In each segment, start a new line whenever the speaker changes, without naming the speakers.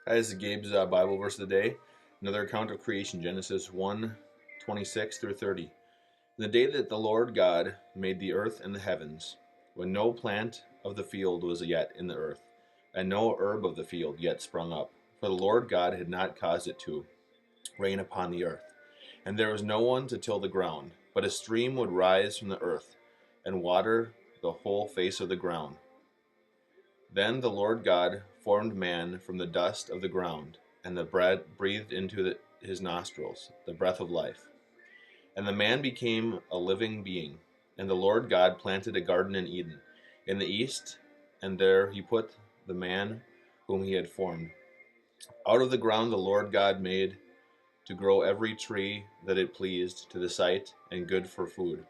Hi, this is Gabe's Bible verse of the day. Another account of creation, Genesis 1:26 through 30. In the day that the Lord God made the earth and the heavens, when no plant of the field was yet in the earth, and no herb of the field yet sprung up, for the Lord God had not caused it to rain upon the earth, and there was no one to till the ground, but a stream would rise from the earth and water the whole face of the ground. Then the Lord God formed man from the dust of the ground, and the breathed into his nostrils the breath of life. And the man became a living being. And the Lord God planted a garden in Eden, in the east, and there he put the man whom he had formed. Out of the ground the Lord God made to grow every tree that it pleased to the sight and good for food.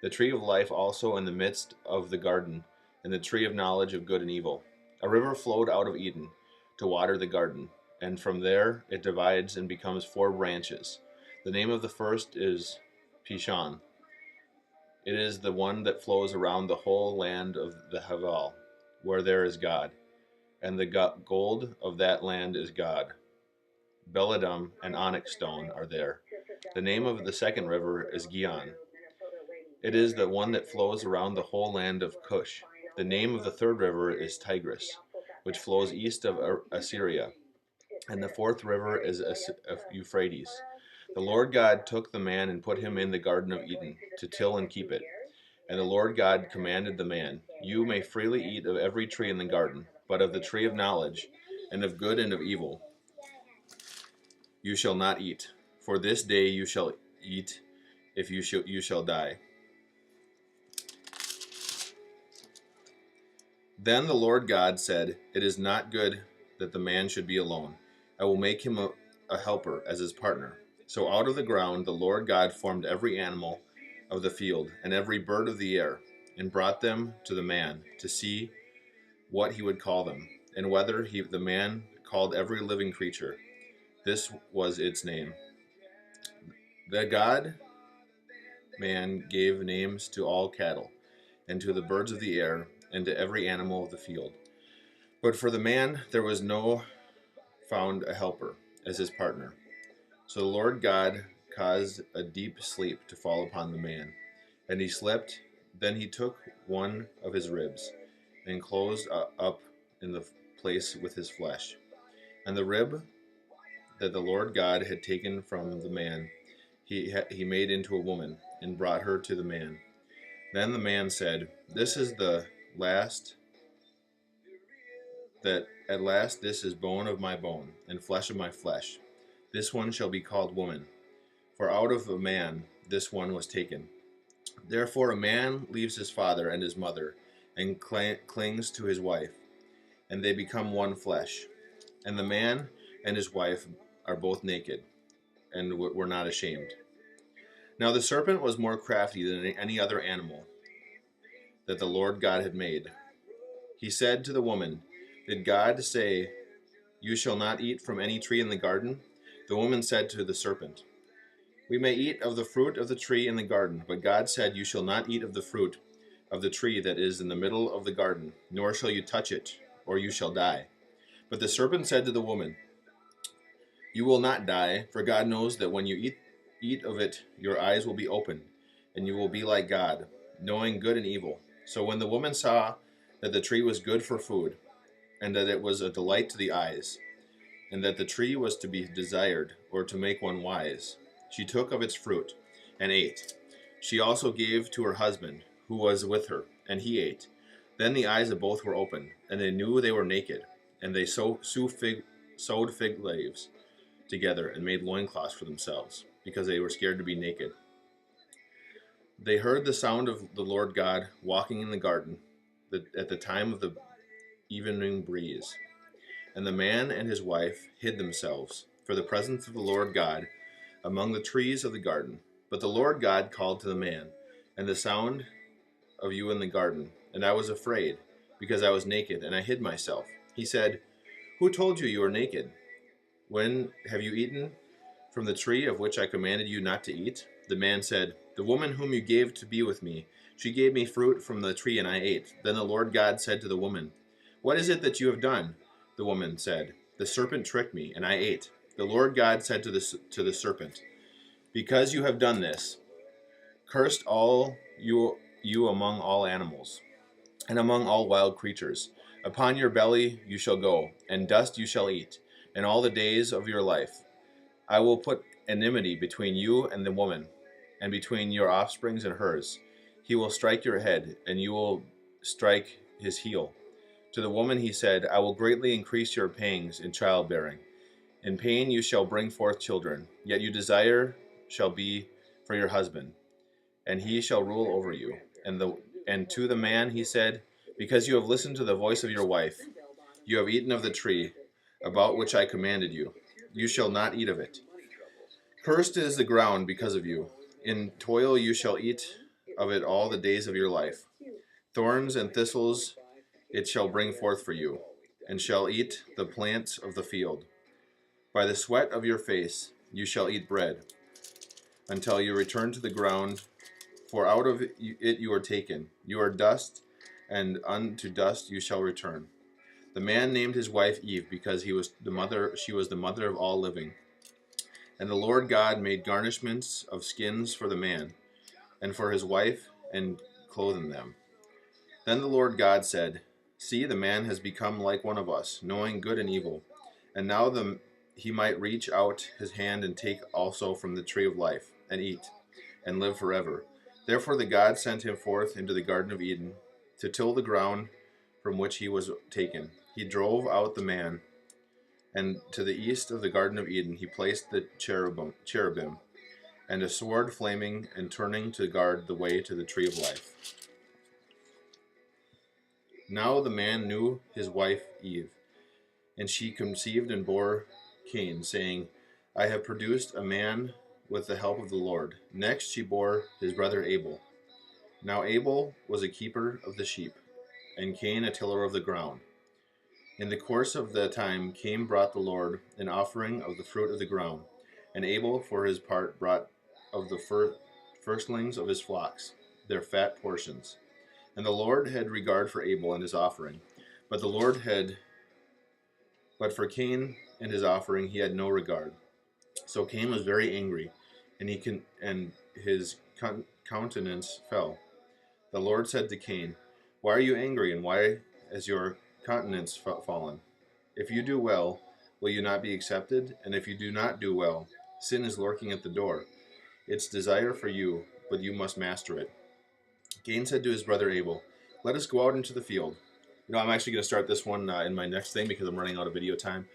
The tree of life also in the midst of the garden, and the tree of knowledge of good and evil. A river flowed out of Eden to water the garden, and from there it divides and becomes four branches. The name of the first is Pishon. It is the one that flows around the whole land of the Havel, where there is God, and the gold of that land is God. Belladum and onyx stone are there. The name of the second river is Gihon. It is the one that flows around the whole land of Cush. The name of the third river is Tigris, which flows east of Assyria. And the fourth river is Euphrates. The Lord God took the man and put him in the Garden of Eden to till and keep it. And the Lord God commanded the man, "You may freely eat of every tree in the garden, but of the tree of knowledge and of good and of evil you shall not eat. For this day you shall eat, if you shall die." Then the Lord God said, "It is not good that the man should be alone. I will make him a helper as his partner." So out of the ground the Lord God formed every animal of the field and every bird of the air, and brought them to the man to see what he would call them, and whether the man called every living creature. This was its name. The God man gave names to all cattle, and to the birds of the air, and to every animal of the field. But for the man there was no found a helper as his partner. So the Lord God caused a deep sleep to fall upon the man, and he slept. Then he took one of his ribs, and closed up in the place with his flesh. And the rib that the Lord God had taken from the man, he made into a woman, and brought her to the man. Then the man said, "This is the last that at last this is bone of my bone, and flesh of my flesh. This one shall be called woman, for out of a man this one was taken." Therefore a man leaves his father and his mother, and clings to his wife, and they become one flesh. And the man and his wife are both naked, and were not ashamed. Now the serpent was more crafty than any other animal that the Lord God had made. He said to the woman, "Did God say, 'You shall not eat from any tree in the garden'?" The woman said to the serpent, "We may eat of the fruit of the tree in the garden, but God said, 'You shall not eat of the fruit of the tree that is in the middle of the garden, nor shall you touch it, or you shall die.' But the serpent said to the woman, 'You will not die, for God knows that when you eat of it, your eyes will be opened, and you will be like God, knowing good and evil.' So when the woman saw that the tree was good for food, and that it was a delight to the eyes, and that the tree was to be desired, or to make one wise, she took of its fruit, and ate. She also gave to her husband, who was with her, and he ate. Then the eyes of both were opened, and they knew they were naked, and they sewed fig leaves together, and made loincloths for themselves, because they were scared to be naked. They heard the sound of the Lord God walking in the garden at the time of the evening breeze. And the man and his wife hid themselves for the presence of the Lord God among the trees of the garden. But the Lord God called to the man, "And the sound of you in the garden, and I was afraid, because I was naked, and I hid myself." He said, "Who told you you were naked? When have you eaten from the tree of which I commanded you not to eat?" The man said, "The woman whom you gave to be with me, she gave me fruit from the tree, and I ate." Then the Lord God said to the woman, "What is it that you have done?" The woman said, The serpent tricked me, and I ate. The Lord God said to the serpent, because you have done this, cursed all you among all animals, and among all wild creatures. Upon your belly you shall go, and dust you shall eat, and all the days of your life. I will put enmity between you and the woman, and between your offsprings and hers. He will strike your head, and you will strike his heel. To the woman he said, I will greatly increase your pangs in childbearing. In pain you shall bring forth children, yet your desire shall be for your husband, and he shall rule over you. And to the man he said, because you have listened to the voice of your wife, you have eaten of the tree about which I commanded you. You shall not eat of it. Cursed is the ground because of you. In toil you shall eat of it all the days of your life. Thorns and thistles it shall bring forth for you, and shall eat the plants of the field. By the sweat of your face you shall eat bread, until you return to the ground, for out of it you are taken. You are dust, and unto dust you shall return. The man named his wife Eve, because she was the mother of all living. And the Lord God made garnishments of skins for the man, and for his wife, and clothed them. Then the Lord God said, see, the man has become like one of us, knowing good and evil. And now he might reach out his hand and take also from the tree of life, and eat, and live forever. Therefore the God sent him forth into the Garden of Eden, to till the ground from which he was taken. He drove out the man, and to the east of the Garden of Eden he placed the cherubim, and a sword flaming and turning to guard the way to the tree of life. Now the man knew his wife Eve, and she conceived and bore Cain, saying, I have produced a man with the help of the Lord. Next she bore his brother Abel. Now Abel was a keeper of the sheep, and Cain a tiller of the ground. In the course of the time Cain brought the Lord an offering of the fruit of the ground, and Abel for his part brought of the firstlings of his flocks, their fat portions. And the Lord had regard for Abel and his offering, but for Cain and his offering he had no regard. So Cain was very angry, and his countenance fell. The Lord said to Cain, why are you angry, and why has your countenance fallen? If you do well, will you not be accepted? And if you do not do well, sin is lurking at the door. Its desire for you, but you must master it. Cain said to his brother Abel, let us go out into the field. I'm actually going to start this one in my next thing because I'm running out of video time.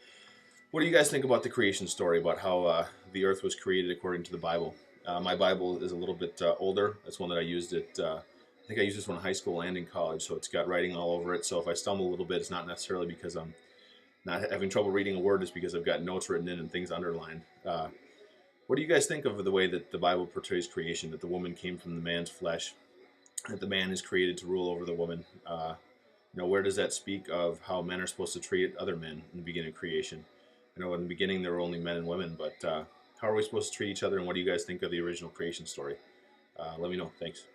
What do you guys think about the creation story, about how the earth was created according to the Bible? My Bible is a little bit older. That's one that I used I think I used this one in high school and in college, so it's got writing all over it. So if I stumble a little bit, it's not necessarily because I'm not having trouble reading a word, it's because I've got notes written in and things underlined. What do you guys think of the way that the Bible portrays creation, that the woman came from the man's flesh, that the man is created to rule over the woman? Where does that speak of how men are supposed to treat other men in the beginning of creation? In the beginning there were only men and women, but how are we supposed to treat each other, and what do you guys think of the original creation story? Let me know. Thanks.